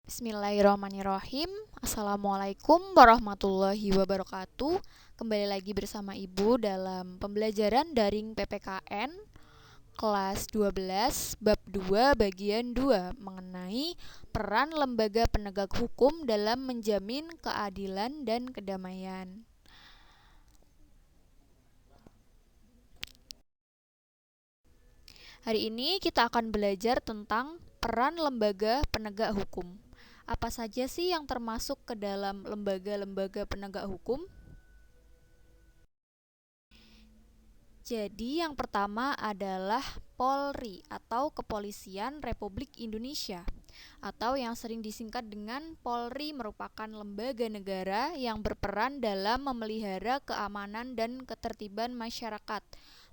Bismillahirrahmanirrahim. Assalamualaikum warahmatullahi wabarakatuh. Kembali lagi bersama Ibu dalam pembelajaran daring PPKN kelas 12 bab 2 bagian 2 mengenai peran lembaga penegak hukum dalam menjamin keadilan dan kedamaian. Hari ini kita akan belajar tentang peran lembaga penegak hukum. Apa saja sih yang termasuk ke dalam lembaga-lembaga penegak hukum? Jadi yang pertama adalah Polri atau Kepolisian Republik Indonesia, atau yang sering disingkat dengan Polri, merupakan lembaga negara yang berperan dalam memelihara keamanan dan ketertiban masyarakat,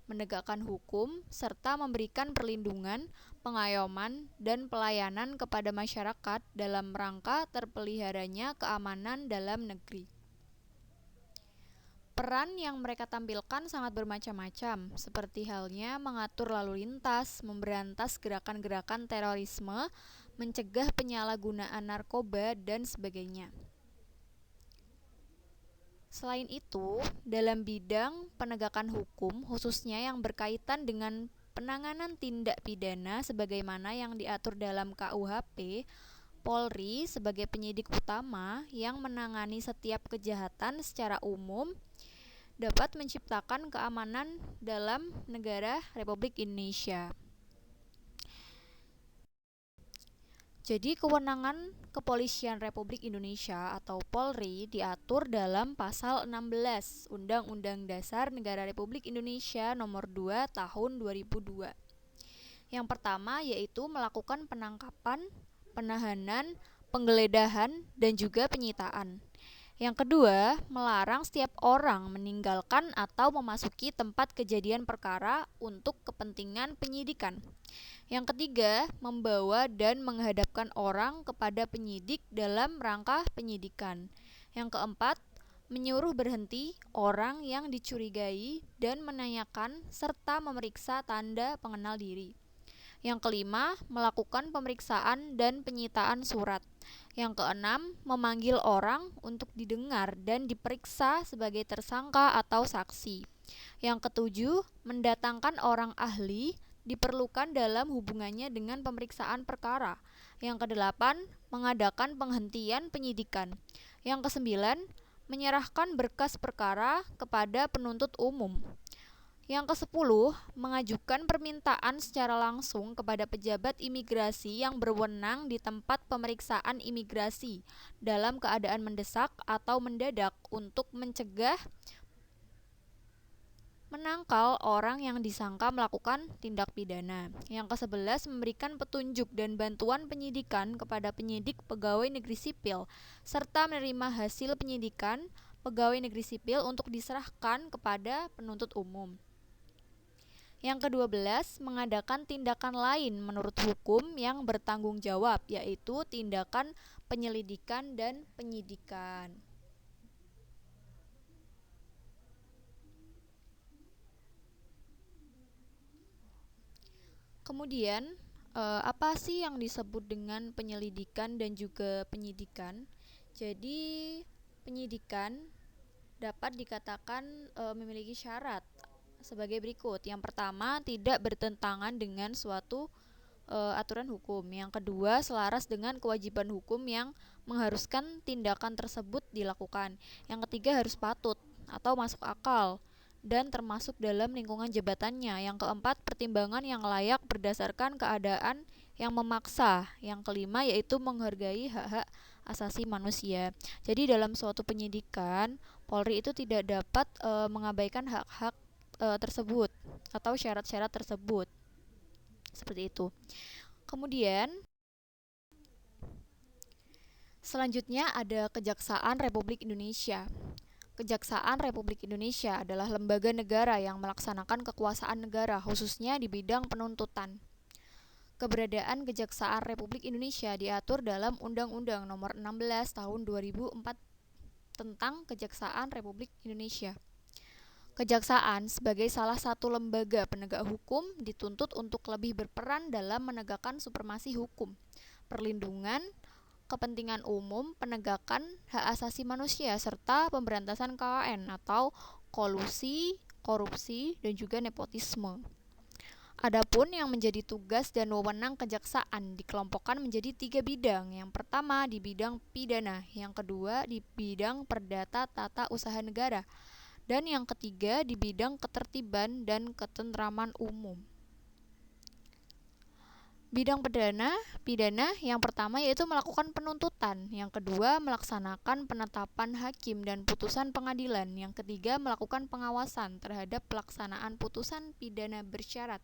menegakkan hukum, serta memberikan perlindungan, pengayoman, dan pelayanan kepada masyarakat dalam rangka terpeliharanya keamanan dalam negeri. Peran yang mereka tampilkan sangat bermacam-macam, seperti halnya mengatur lalu lintas, memberantas gerakan-gerakan terorisme, mencegah penyalahgunaan narkoba, dan sebagainya. Selain itu, dalam bidang penegakan hukum, khususnya yang berkaitan dengan penanganan tindak pidana sebagaimana yang diatur dalam KUHP, Polri sebagai penyidik utama yang menangani setiap kejahatan secara umum dapat menciptakan keamanan dalam negara Republik Indonesia. Jadi kewenangan Kepolisian Republik Indonesia atau Polri diatur dalam pasal 16 Undang-Undang Dasar Negara Republik Indonesia Nomor 2 Tahun 2002. Yang pertama yaitu melakukan penangkapan, penahanan, penggeledahan, dan juga penyitaan. Yang kedua, melarang setiap orang meninggalkan atau memasuki tempat kejadian perkara untuk kepentingan penyidikan. Yang ketiga, membawa dan menghadapkan orang kepada penyidik dalam rangka penyidikan. Yang keempat, menyuruh berhenti orang yang dicurigai dan menanyakan serta memeriksa tanda pengenal diri. Yang kelima, melakukan pemeriksaan dan penyitaan surat. Yang keenam, memanggil orang untuk didengar dan diperiksa sebagai tersangka atau saksi. Yang ketujuh, mendatangkan orang ahli diperlukan dalam hubungannya dengan pemeriksaan perkara. Yang kedelapan, mengadakan penghentian penyidikan. Yang kesembilan, menyerahkan berkas perkara kepada penuntut umum. Yang kesepuluh, mengajukan permintaan secara langsung kepada pejabat imigrasi yang berwenang di tempat pemeriksaan imigrasi dalam keadaan mendesak atau mendadak untuk mencegah, menangkal orang yang disangka melakukan tindak pidana. Yang ke-11, memberikan petunjuk dan bantuan penyidikan kepada penyidik pegawai negeri sipil, serta menerima hasil penyidikan pegawai negeri sipil untuk diserahkan kepada penuntut umum. Yang ke-12, mengadakan tindakan lain menurut hukum yang bertanggung jawab, yaitu tindakan penyelidikan dan penyidikan. Kemudian, apa sih yang disebut dengan penyelidikan dan juga penyidikan? Jadi, penyidikan dapat dikatakan memiliki syarat sebagai berikut. Yang pertama, tidak bertentangan dengan suatu aturan hukum. Yang kedua, selaras dengan kewajiban hukum yang mengharuskan tindakan tersebut dilakukan. Yang ketiga, harus patut atau masuk akal dan termasuk dalam lingkungan jabatannya. Yang keempat, pertimbangan yang layak berdasarkan keadaan yang memaksa. Yang kelima, yaitu menghargai hak-hak asasi manusia. Jadi dalam suatu penyidikan, Polri itu tidak dapat mengabaikan hak-hak tersebut atau syarat-syarat tersebut. Seperti itu. Kemudian selanjutnya ada Kejaksaan Republik Indonesia. Kejaksaan Republik Indonesia adalah lembaga negara yang melaksanakan kekuasaan negara, khususnya di bidang penuntutan. Keberadaan Kejaksaan Republik Indonesia diatur dalam Undang-Undang Nomor 16 Tahun 2004 tentang Kejaksaan Republik Indonesia. Kejaksaan sebagai salah satu lembaga penegak hukum dituntut untuk lebih berperan dalam menegakkan supremasi hukum, perlindungan, kepentingan umum, penegakan hak asasi manusia, serta pemberantasan KKN atau kolusi, korupsi, dan juga nepotisme. Adapun yang menjadi tugas dan wewenang kejaksaan dikelompokkan menjadi 3 bidang. Yang pertama di bidang pidana, yang kedua di bidang perdata tata usaha negara, dan yang ketiga di bidang ketertiban dan ketentraman umum. Bidang pidana yang pertama yaitu melakukan penuntutan, yang kedua melaksanakan penetapan hakim dan putusan pengadilan, yang ketiga melakukan pengawasan terhadap pelaksanaan putusan pidana bersyarat.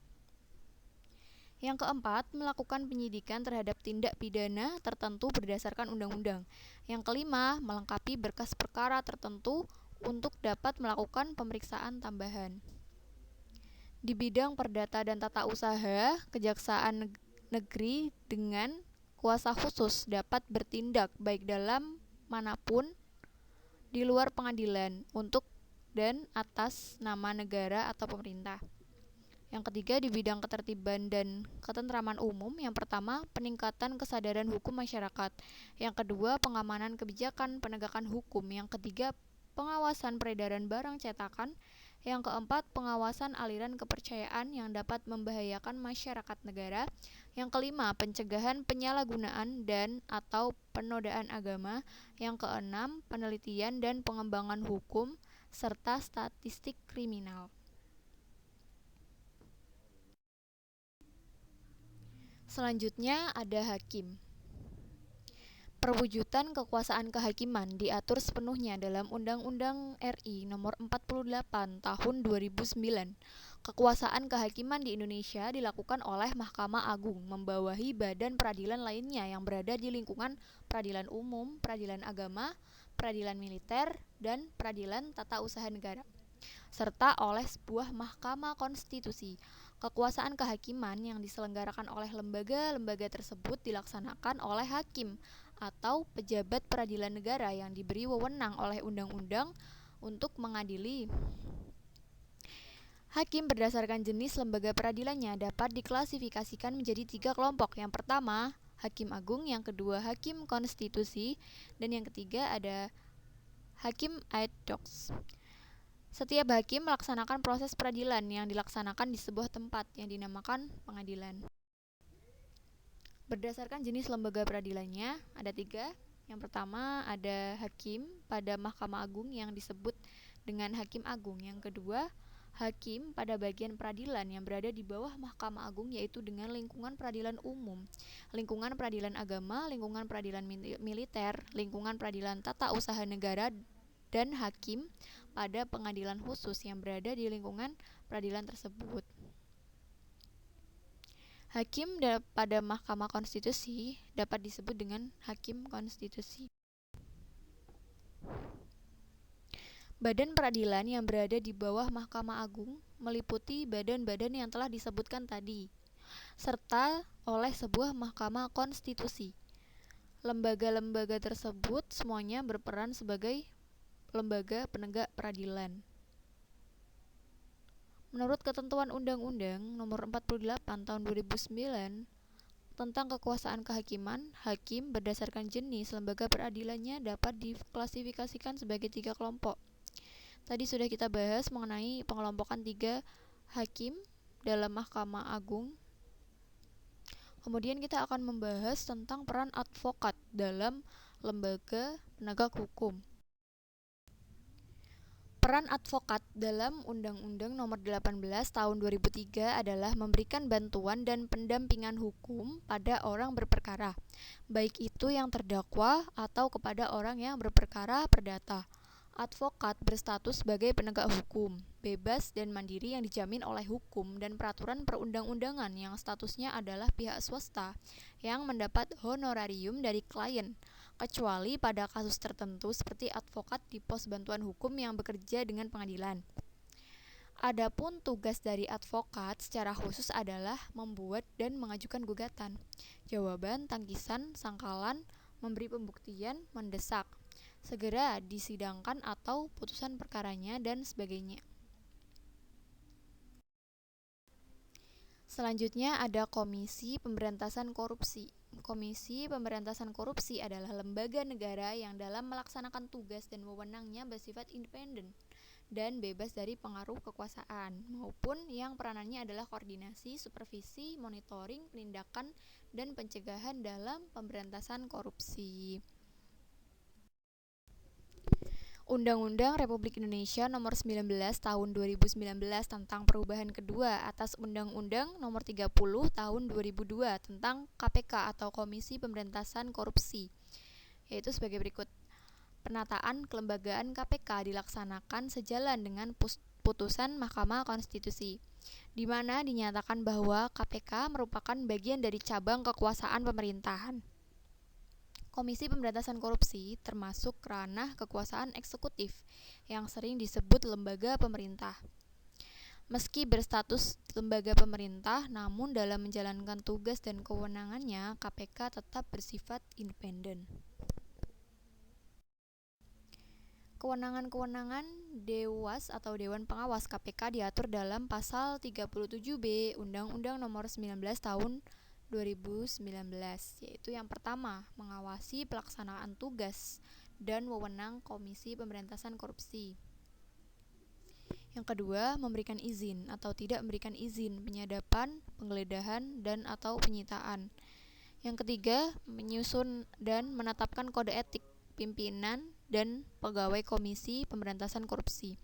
Yang keempat, melakukan penyidikan terhadap tindak pidana tertentu berdasarkan undang-undang. Yang kelima, melengkapi berkas perkara tertentu untuk dapat melakukan pemeriksaan tambahan. Di bidang perdata dan tata usaha, Kejaksaan Negeri dengan kuasa khusus dapat bertindak baik dalam manapun di luar pengadilan untuk dan atas nama negara atau pemerintah. Yang ketiga di bidang ketertiban dan ketentraman umum, yang pertama peningkatan kesadaran hukum masyarakat, yang kedua pengamanan kebijakan penegakan hukum, yang ketiga pengawasan peredaran barang cetakan, yang keempat pengawasan aliran kepercayaan yang dapat membahayakan masyarakat negara, yang kelima pencegahan penyalahgunaan dan atau penodaan agama, yang keenam penelitian dan pengembangan hukum serta statistik kriminal. Selanjutnya ada hakim. Perwujudan kekuasaan kehakiman diatur sepenuhnya dalam Undang-Undang RI Nomor 48 Tahun 2009. Kekuasaan kehakiman di Indonesia dilakukan oleh Mahkamah Agung membawahi badan peradilan lainnya yang berada di lingkungan peradilan umum, peradilan agama, peradilan militer, dan peradilan tata usaha negara, serta oleh sebuah mahkamah konstitusi. Kekuasaan kehakiman yang diselenggarakan oleh lembaga-lembaga tersebut dilaksanakan oleh hakim atau pejabat peradilan negara yang diberi wewenang oleh undang-undang untuk mengadili. Hakim berdasarkan jenis lembaga peradilannya dapat diklasifikasikan menjadi 3 kelompok. Yang pertama, hakim agung, yang kedua hakim konstitusi, dan yang ketiga ada hakim ad hoc. Setiap hakim melaksanakan proses peradilan yang dilaksanakan di sebuah tempat yang dinamakan pengadilan. Berdasarkan jenis lembaga peradilannya ada 3. Yang pertama ada hakim pada Mahkamah Agung yang disebut dengan Hakim Agung. Yang kedua, hakim pada bagian peradilan yang berada di bawah Mahkamah Agung yaitu dengan lingkungan peradilan umum, lingkungan peradilan agama, lingkungan peradilan militer, lingkungan peradilan tata usaha negara, dan hakim pada pengadilan khusus yang berada di lingkungan peradilan tersebut. Hakim pada Mahkamah Konstitusi dapat disebut dengan Hakim Konstitusi. Badan peradilan yang berada di bawah Mahkamah Agung meliputi badan-badan yang telah disebutkan tadi, serta oleh sebuah Mahkamah Konstitusi. Lembaga-lembaga tersebut semuanya berperan sebagai lembaga penegak peradilan. Menurut ketentuan Undang-Undang Nomor 48 Tahun 2009 tentang kekuasaan kehakiman, hakim berdasarkan jenis lembaga peradilannya dapat diklasifikasikan sebagai 3 kelompok. Tadi sudah kita bahas mengenai pengelompokan 3 hakim dalam Mahkamah Agung. Kemudian kita akan membahas tentang peran advokat dalam lembaga penegak hukum. Peran advokat dalam Undang-Undang Nomor 18 Tahun 2003 adalah memberikan bantuan dan pendampingan hukum pada orang berperkara, baik itu yang terdakwa atau kepada orang yang berperkara perdata. Advokat berstatus sebagai penegak hukum, bebas dan mandiri yang dijamin oleh hukum dan peraturan perundang-undangan yang statusnya adalah pihak swasta yang mendapat honorarium dari klien, kecuali pada kasus tertentu seperti advokat di pos bantuan hukum yang bekerja dengan pengadilan. Adapun tugas dari advokat secara khusus adalah membuat dan mengajukan gugatan, jawaban, tangkisan, sangkalan, memberi pembuktian, mendesak, segera disidangkan atau putusan perkaranya, dan sebagainya. Selanjutnya ada Komisi Pemberantasan Korupsi. Komisi Pemberantasan Korupsi adalah lembaga negara yang dalam melaksanakan tugas dan wewenangnya bersifat independen dan bebas dari pengaruh kekuasaan, maupun yang peranannya adalah koordinasi, supervisi, monitoring, penindakan, dan pencegahan dalam pemberantasan korupsi. Undang-Undang Republik Indonesia Nomor 19 Tahun 2019 tentang perubahan kedua atas Undang-Undang Nomor 30 Tahun 2002 tentang KPK atau Komisi Pemberantasan Korupsi, yaitu sebagai berikut. Penataan kelembagaan KPK dilaksanakan sejalan dengan putusan Mahkamah Konstitusi, di mana dinyatakan bahwa KPK merupakan bagian dari cabang kekuasaan pemerintahan. Komisi Pemberantasan Korupsi termasuk ranah kekuasaan eksekutif yang sering disebut lembaga pemerintah. Meski berstatus lembaga pemerintah, namun dalam menjalankan tugas dan kewenangannya, KPK tetap bersifat independen. Kewenangan-kewenangan Dewas atau Dewan Pengawas KPK diatur dalam Pasal 37B Undang-Undang Nomor 19 Tahun 2019, yaitu yang pertama, mengawasi pelaksanaan tugas dan wewenang Komisi Pemberantasan Korupsi. Yang kedua, memberikan izin atau tidak memberikan izin penyadapan, penggeledahan, dan atau penyitaan. Yang ketiga, menyusun dan menetapkan kode etik pimpinan dan pegawai Komisi Pemberantasan Korupsi.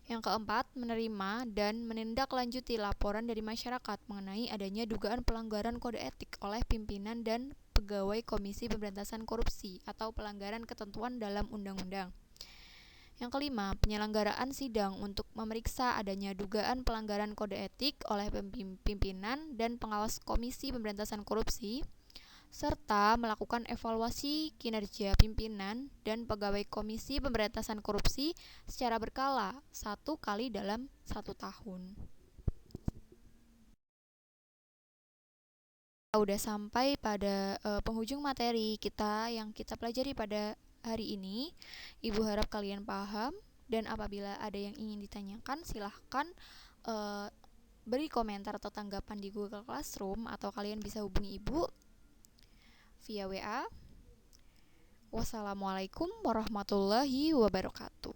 Yang keempat, menerima dan menindaklanjuti laporan dari masyarakat mengenai adanya dugaan pelanggaran kode etik oleh pimpinan dan pegawai Komisi Pemberantasan Korupsi atau pelanggaran ketentuan dalam undang-undang. Yang kelima, penyelenggaraan sidang untuk memeriksa adanya dugaan pelanggaran kode etik oleh pimpinan dan pengawas Komisi Pemberantasan Korupsi, serta melakukan evaluasi kinerja pimpinan dan pegawai Komisi Pemberantasan Korupsi secara berkala 1 kali dalam 1 tahun. Udah sampai pada penghujung materi kita yang kita pelajari pada hari ini. Ibu harap kalian paham, dan apabila ada yang ingin ditanyakan silahkan beri komentar atau tanggapan di Google Classroom, atau kalian bisa hubungi ibu via WA. Wassalamualaikum warahmatullahi wabarakatuh.